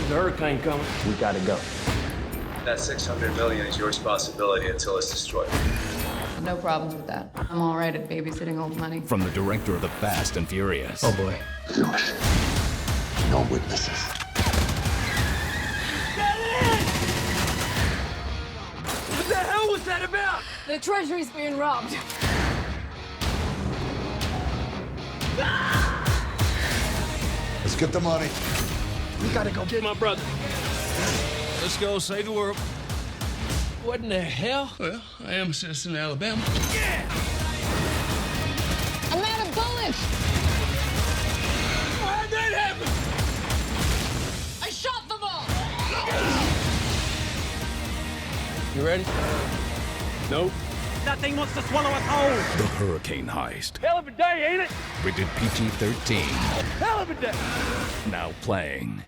There's a hurricane coming. We gotta go. That $600 million is your responsibility until it's destroyed. No problems with that. I'm all right at babysitting old money. From the director of The Fast and Furious. Oh boy. No witnesses. What the hell was that about? The treasury's being robbed. Let's get the money. We gotta go get my brother. Let's go save the world. What in the hell? Well, I am a citizen of Alabama. I'm out of bullets! How'd that happen? I shot them all! You ready? Nope. That thing wants to swallow us whole. The Hurricane Heist. Hell of a day, ain't it? Rated PG-13. Hell of a day. Now playing.